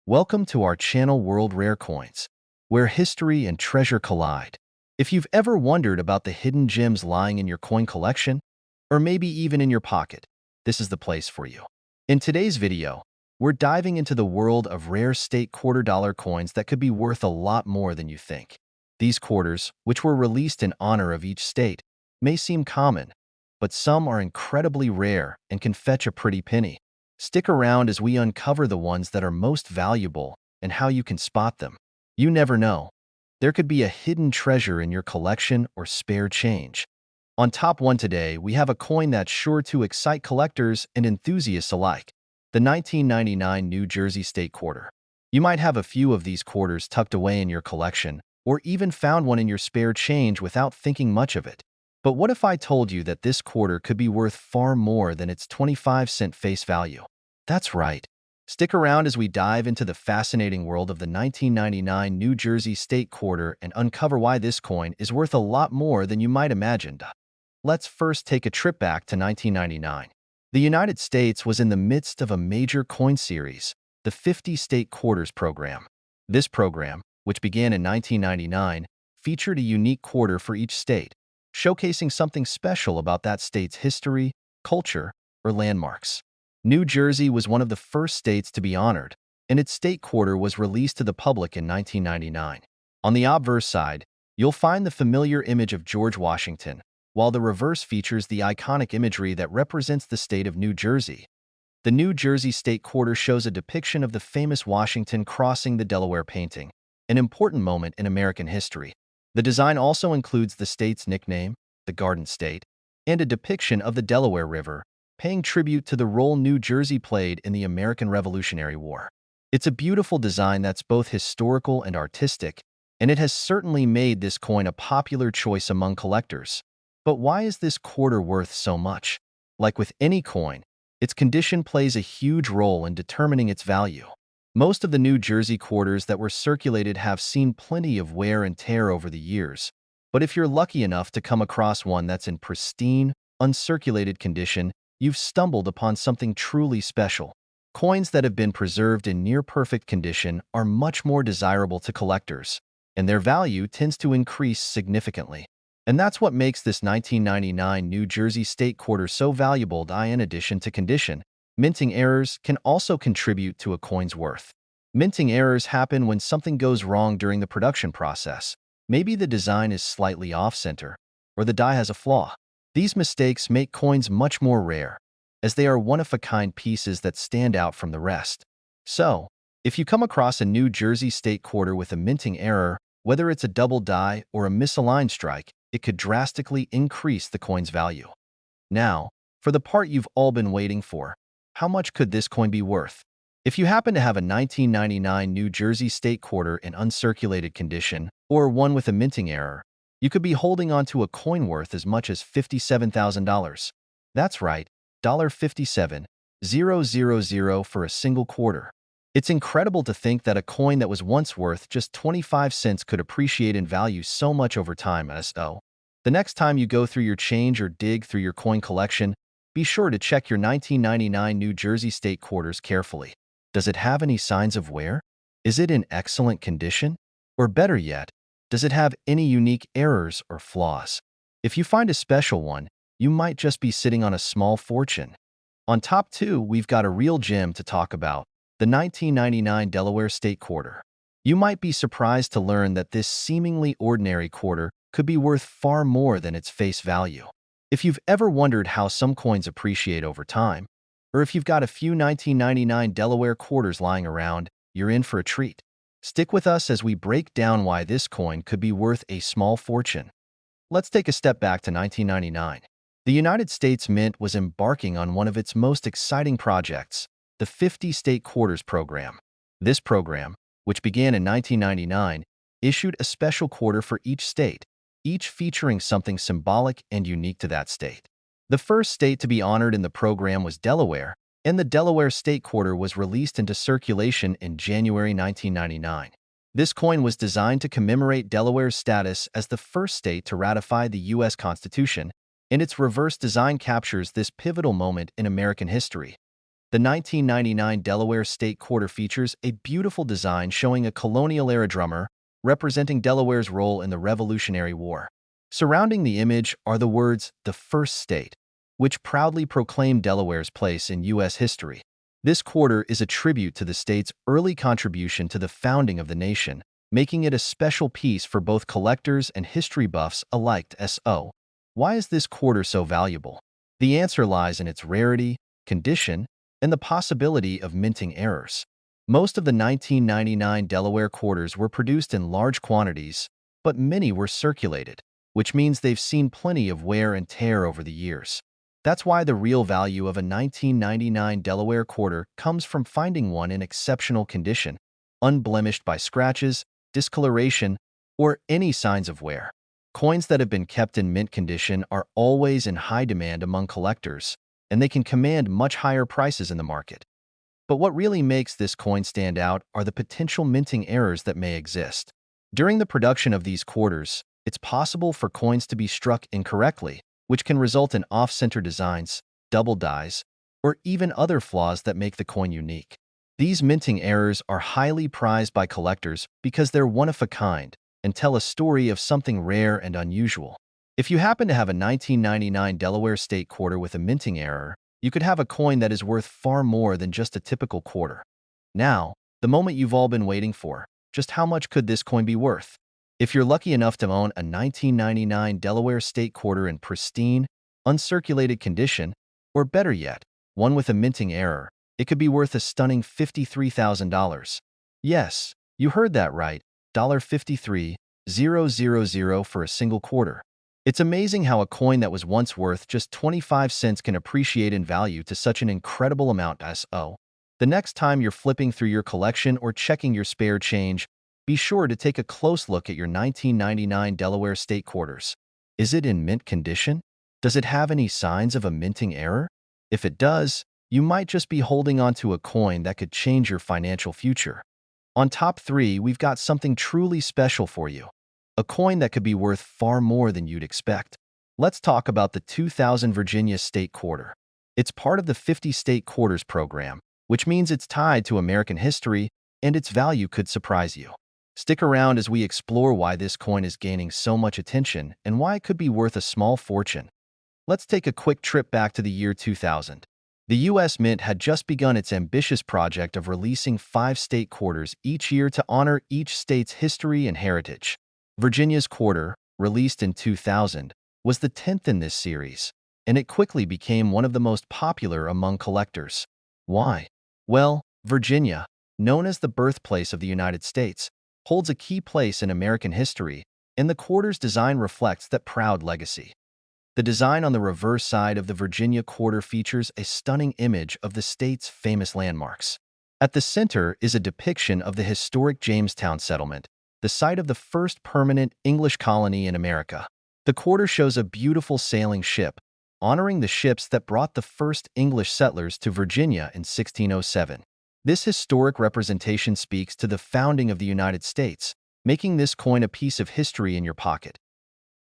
Welcome to our channel World Rare Coins, where history and treasure collide. If you've ever wondered about the hidden gems lying in your coin collection, or maybe even in your pocket, this is the place for you. In today's video, we're diving into the world of rare state quarter-dollar coins that could be worth a lot more than you think. These quarters, which were released in honor of each state, may seem common, but some are incredibly rare and can fetch a pretty penny. Stick around as we uncover the ones that are most valuable and how you can spot them. You never know. There could be a hidden treasure in your collection or spare change. On top one today, we have a coin that's sure to excite collectors and enthusiasts alike, the 1999 New Jersey State Quarter. You might have a few of these quarters tucked away in your collection, or even found one in your spare change without thinking much of it. But what if I told you that this quarter could be worth far more than its 25-cent face value? That's right. Stick around as we dive into the fascinating world of the 1999 New Jersey State Quarter and uncover why this coin is worth a lot more than you might imagine. Let's first take a trip back to 1999. The United States was in the midst of a major coin series, the 50 State Quarters program. This program, which began in 1999, featured a unique quarter for each state, showcasing something special about that state's history, culture, or landmarks. New Jersey was one of the first states to be honored, and its state quarter was released to the public in 1999. On the obverse side, you'll find the familiar image of George Washington, while the reverse features the iconic imagery that represents the state of New Jersey. The New Jersey State Quarter shows a depiction of the famous Washington crossing the Delaware painting, an important moment in American history. The design also includes the state's nickname, the Garden State, and a depiction of the Delaware River, paying tribute to the role New Jersey played in the American Revolutionary War. It's a beautiful design that's both historical and artistic, and it has certainly made this coin a popular choice among collectors. But why is this quarter worth so much? Like with any coin, its condition plays a huge role in determining its value. Most of the New Jersey quarters that were circulated have seen plenty of wear and tear over the years, but if you're lucky enough to come across one that's in pristine, uncirculated condition, you've stumbled upon something truly special. Coins that have been preserved in near-perfect condition are much more desirable to collectors, and their value tends to increase significantly. And that's what makes this 1999 New Jersey State Quarter so valuable. In addition to condition, minting errors can also contribute to a coin's worth. Minting errors happen when something goes wrong during the production process. Maybe the design is slightly off-center, or the die has a flaw. These mistakes make coins much more rare, as they are one-of-a-kind pieces that stand out from the rest. So, if you come across a New Jersey State Quarter with a minting error, whether it's a double die or a misaligned strike, it could drastically increase the coin's value. Now, for the part you've all been waiting for, how much could this coin be worth? If you happen to have a 1999 New Jersey State Quarter in uncirculated condition, or one with a minting error, you could be holding on to a coin worth as much as $57,000. That's right, $57,000 for a single quarter. It's incredible to think that a coin that was once worth just 25 cents could appreciate in value so much over time. So, the next time you go through your change or dig through your coin collection, be sure to check your 1999 New Jersey State Quarters carefully. Does it have any signs of wear? Is it in excellent condition? Or better yet, does it have any unique errors or flaws? If you find a special one, you might just be sitting on a small fortune. On top two, we've got a real gem to talk about, the 1999 Delaware State Quarter. You might be surprised to learn that this seemingly ordinary quarter could be worth far more than its face value. If you've ever wondered how some coins appreciate over time, or if you've got a few 1999 Delaware quarters lying around, you're in for a treat. Stick with us as we break down why this coin could be worth a small fortune. Let's take a step back to 1999. The United States Mint was embarking on one of its most exciting projects, the 50 State Quarters program. This program, which began in 1999, issued a special quarter for each state, each featuring something symbolic and unique to that state. The first state to be honored in the program was Delaware, and the Delaware State Quarter was released into circulation in January 1999. This coin was designed to commemorate Delaware's status as the first state to ratify the U.S. Constitution, and its reverse design captures this pivotal moment in American history. The 1999 Delaware State Quarter features a beautiful design showing a colonial-era drummer representing Delaware's role in the Revolutionary War. Surrounding the image are the words, "the first state," which proudly proclaim Delaware's place in U.S. history. This quarter is a tribute to the state's early contribution to the founding of the nation, making it a special piece for both collectors and history buffs alike. Why is this quarter so valuable? The answer lies in its rarity, condition, and the possibility of minting errors. Most of the 1999 Delaware quarters were produced in large quantities, but many were circulated, which means they've seen plenty of wear and tear over the years. That's why the real value of a 1999 Delaware quarter comes from finding one in exceptional condition, unblemished by scratches, discoloration, or any signs of wear. Coins that have been kept in mint condition are always in high demand among collectors, and they can command much higher prices in the market. But what really makes this coin stand out are the potential minting errors that may exist. During the production of these quarters, it's possible for coins to be struck incorrectly, which can result in off-center designs, double dies, or even other flaws that make the coin unique. These minting errors are highly prized by collectors because they're one of a kind and tell a story of something rare and unusual. If you happen to have a 1999 Delaware State quarter with a minting error, you could have a coin that is worth far more than just a typical quarter. Now, the moment you've all been waiting for, just how much could this coin be worth? If you're lucky enough to own a 1999 Delaware State quarter in pristine, uncirculated condition, or better yet, one with a minting error, it could be worth a stunning $53,000. Yes, you heard that right, $53,000 for a single quarter. It's amazing how a coin that was once worth just 25 cents can appreciate in value to such an incredible amount. The next time you're flipping through your collection or checking your spare change, be sure to take a close look at your 1999 Delaware State quarters. Is it in mint condition? Does it have any signs of a minting error? If it does, you might just be holding onto a coin that could change your financial future. On top 3, we've got something truly special for you. A coin that could be worth far more than you'd expect. Let's talk about the 2000 Virginia State Quarter. It's part of the 50 State Quarters program, which means it's tied to American history, and its value could surprise you. Stick around as we explore why this coin is gaining so much attention and why it could be worth a small fortune. Let's take a quick trip back to the year 2000. The U.S. Mint had just begun its ambitious project of releasing 5 state quarters each year to honor each state's history and heritage. Virginia's quarter, released in 2000, was the 10th in this series, and it quickly became one of the most popular among collectors. Why? Well, Virginia, known as the birthplace of the United States, holds a key place in American history, and the quarter's design reflects that proud legacy. The design on the reverse side of the Virginia quarter features a stunning image of the state's famous landmarks. At the center is a depiction of the historic Jamestown settlement, the site of the first permanent English colony in America. The quarter shows a beautiful sailing ship, honoring the ships that brought the first English settlers to Virginia in 1607. This historic representation speaks to the founding of the United States, making this coin a piece of history in your pocket.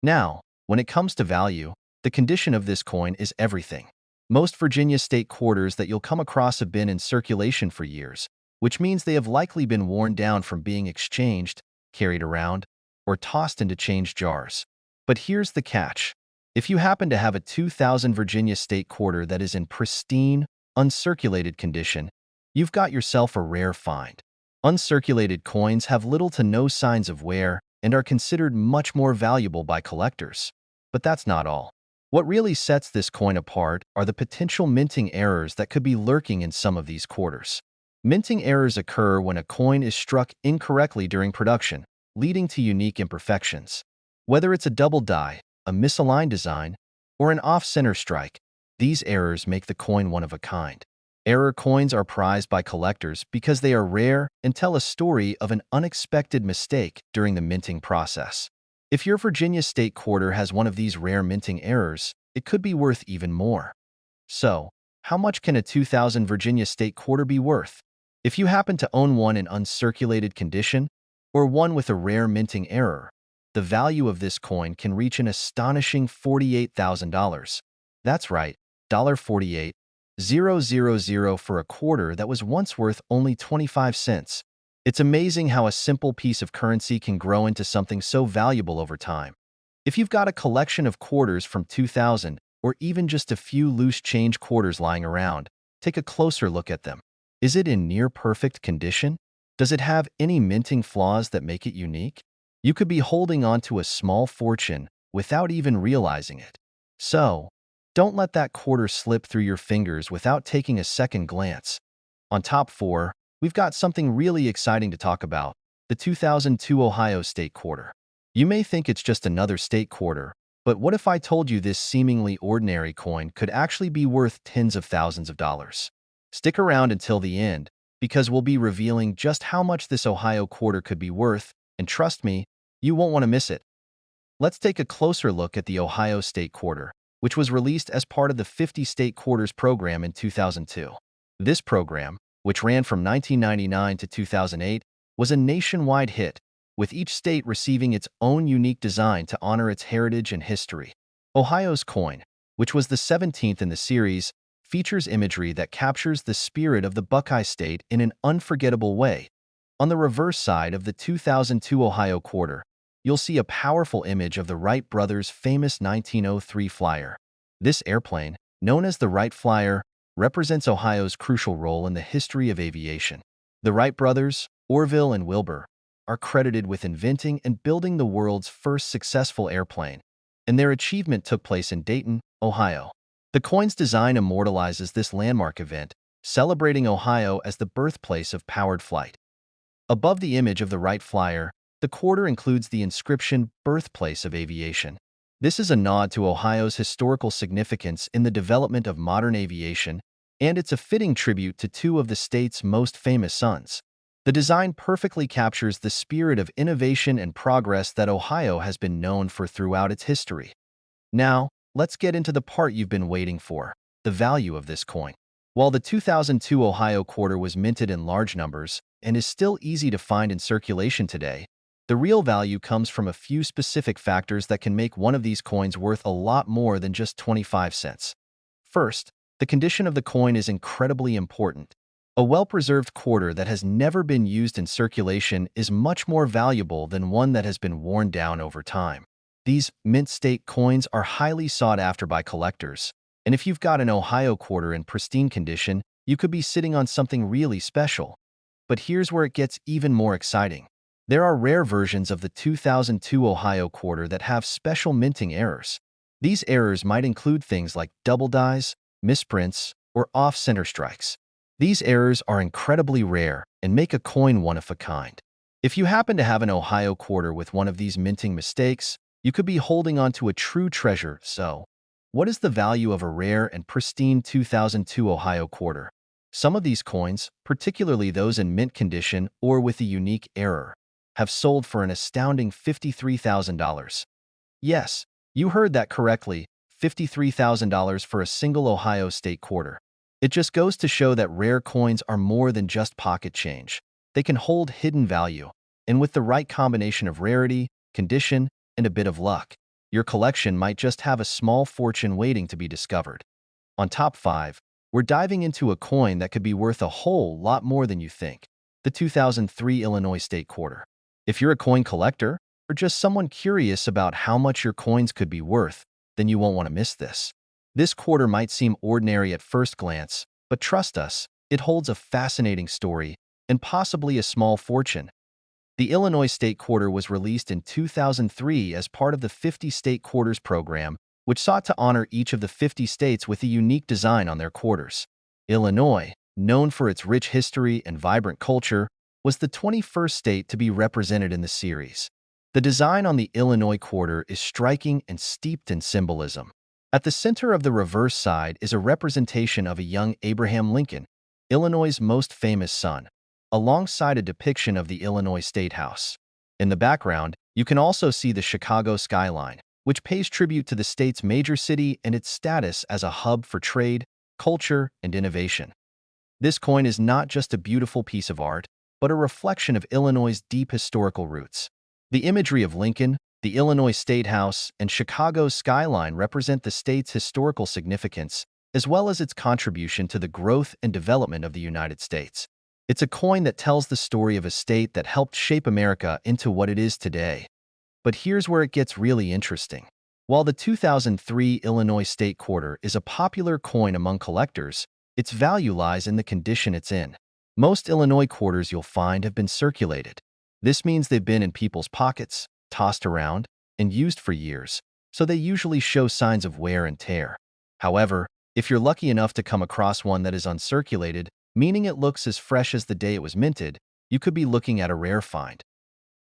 Now, when it comes to value, the condition of this coin is everything. Most Virginia state quarters that you'll come across have been in circulation for years, which means they have likely been worn down from being exchanged, carried around, or tossed into change jars. But here's the catch. If you happen to have a 2000 Virginia state quarter that is in pristine, uncirculated condition, you've got yourself a rare find. Uncirculated coins have little to no signs of wear and are considered much more valuable by collectors. But that's not all. What really sets this coin apart are the potential minting errors that could be lurking in some of these quarters. Minting errors occur when a coin is struck incorrectly during production, leading to unique imperfections. Whether it's a double die, a misaligned design, or an off-center strike, these errors make the coin one of a kind. Error coins are prized by collectors because they are rare and tell a story of an unexpected mistake during the minting process. If your Virginia state quarter has one of these rare minting errors, it could be worth even more. So, how much can a 2000 Virginia state quarter be worth? If you happen to own one in uncirculated condition, or one with a rare minting error, the value of this coin can reach an astonishing $48,000. That's right, $48,000. 000 for a quarter that was once worth only 25 cents. It's amazing how a simple piece of currency can grow into something so valuable over time. If you've got a collection of quarters from 2000, or even just a few loose change quarters lying around, take a closer look at them. Is it in near-perfect condition? Does it have any minting flaws that make it unique? You could be holding on to a small fortune without even realizing it. So, don't let that quarter slip through your fingers without taking a second glance. On top 4, we've got something really exciting to talk about, the 2002 Ohio State Quarter. You may think it's just another state quarter, but what if I told you this seemingly ordinary coin could actually be worth tens of thousands of dollars? Stick around until the end, because we'll be revealing just how much this Ohio quarter could be worth, and trust me, you won't want to miss it. Let's take a closer look at the Ohio State Quarter, which was released as part of the 50 State Quarters program in 2002. This program, which ran from 1999 to 2008, was a nationwide hit, with each state receiving its own unique design to honor its heritage and history. Ohio's coin, which was the 17th in the series, features imagery that captures the spirit of the Buckeye State in an unforgettable way. On the reverse side of the 2002 Ohio quarter, you'll see a powerful image of the Wright brothers' famous 1903 Flyer. This airplane, known as the Wright Flyer, represents Ohio's crucial role in the history of aviation. The Wright brothers, Orville and Wilbur, are credited with inventing and building the world's first successful airplane, and their achievement took place in Dayton, Ohio. The coin's design immortalizes this landmark event, celebrating Ohio as the birthplace of powered flight. Above the image of the Wright Flyer, the quarter includes the inscription Birthplace of Aviation. This is a nod to Ohio's historical significance in the development of modern aviation, and it's a fitting tribute to two of the state's most famous sons. The design perfectly captures the spirit of innovation and progress that Ohio has been known for throughout its history. Now, let's get into the part you've been waiting for, the value of this coin. While the 2002 Ohio quarter was minted in large numbers and is still easy to find in circulation today, the real value comes from a few specific factors that can make one of these coins worth a lot more than just 25 cents. First, the condition of the coin is incredibly important. A well-preserved quarter that has never been used in circulation is much more valuable than one that has been worn down over time. These mint state coins are highly sought after by collectors, and if you've got an Ohio quarter in pristine condition, you could be sitting on something really special. But here's where it gets even more exciting. There are rare versions of the 2002 Ohio quarter that have special minting errors. These errors might include things like double dies, misprints, or off-center strikes. These errors are incredibly rare and make a coin one of a kind. If you happen to have an Ohio quarter with one of these minting mistakes, you could be holding on to a true treasure. So, what is the value of a rare and pristine 2002 Ohio quarter? Some of these coins, particularly those in mint condition or with a unique error, have sold for an astounding $53,000. Yes, you heard that correctly, $53,000 for a single Ohio State quarter. It just goes to show that rare coins are more than just pocket change. They can hold hidden value, and with the right combination of rarity, condition, and a bit of luck, your collection might just have a small fortune waiting to be discovered. On top 5, we're diving into a coin that could be worth a whole lot more than you think, the 2003 Illinois State Quarter. If you're a coin collector, or just someone curious about how much your coins could be worth, then you won't want to miss this. This quarter might seem ordinary at first glance, but trust us, it holds a fascinating story and possibly a small fortune. The Illinois State Quarter was released in 2003 as part of the 50 State Quarters program, which sought to honor each of the 50 states with a unique design on their quarters. Illinois, known for its rich history and vibrant culture, was the 21st state to be represented in the series. The design on the Illinois quarter is striking and steeped in symbolism. At the center of the reverse side is a representation of a young Abraham Lincoln, Illinois' most famous son, alongside a depiction of the Illinois State House. In the background, you can also see the Chicago skyline, which pays tribute to the state's major city and its status as a hub for trade, culture, and innovation. This coin is not just a beautiful piece of art, but a reflection of Illinois' deep historical roots. The imagery of Lincoln, the Illinois State House, and Chicago's skyline represent the state's historical significance, as well as its contribution to the growth and development of the United States. It's a coin that tells the story of a state that helped shape America into what it is today. But here's where it gets really interesting. While the 2003 Illinois State Quarter is a popular coin among collectors, its value lies in the condition it's in. Most Illinois quarters you'll find have been circulated. This means they've been in people's pockets, tossed around, and used for years, so they usually show signs of wear and tear. However, if you're lucky enough to come across one that is uncirculated, meaning it looks as fresh as the day it was minted, you could be looking at a rare find.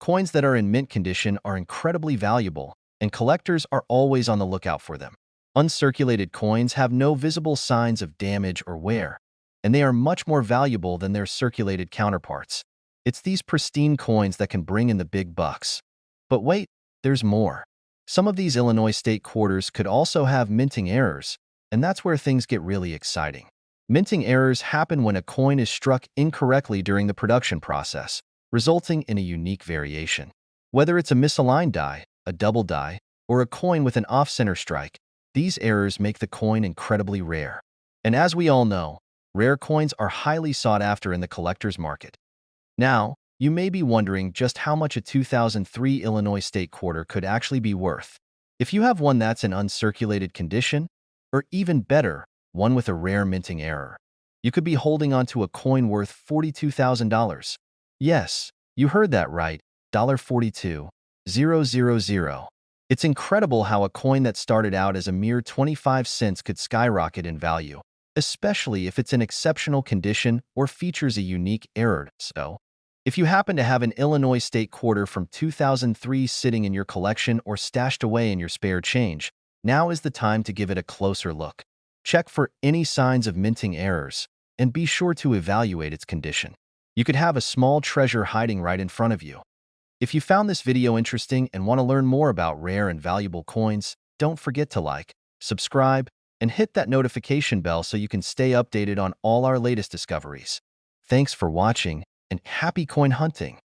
Coins that are in mint condition are incredibly valuable, and collectors are always on the lookout for them. Uncirculated coins have no visible signs of damage or wear, and they are much more valuable than their circulated counterparts. It's these pristine coins that can bring in the big bucks. But wait, there's more. Some of these Illinois state quarters could also have minting errors, and that's where things get really exciting. Minting errors happen when a coin is struck incorrectly during the production process, resulting in a unique variation. Whether it's a misaligned die, a double die, or a coin with an off-center strike, these errors make the coin incredibly rare. And as we all know, rare coins are highly sought after in the collector's market. Now, you may be wondering just how much a 2003 Illinois state quarter could actually be worth. If you have one that's in uncirculated condition, or even better, one with a rare minting error, you could be holding onto a coin worth $42,000. Yes, you heard that right, $42,000. It's incredible how a coin that started out as a mere 25 cents could skyrocket in value, especially if it's in exceptional condition or features a unique error. So, if you happen to have an Illinois state quarter from 2003 sitting in your collection or stashed away in your spare change, now is the time to give it a closer look. Check for any signs of minting errors, and be sure to evaluate its condition. You could have a small treasure hiding right in front of you. If you found this video interesting and want to learn more about rare and valuable coins, don't forget to like, subscribe, and hit that notification bell so you can stay updated on all our latest discoveries. Thanks for watching, and happy coin hunting!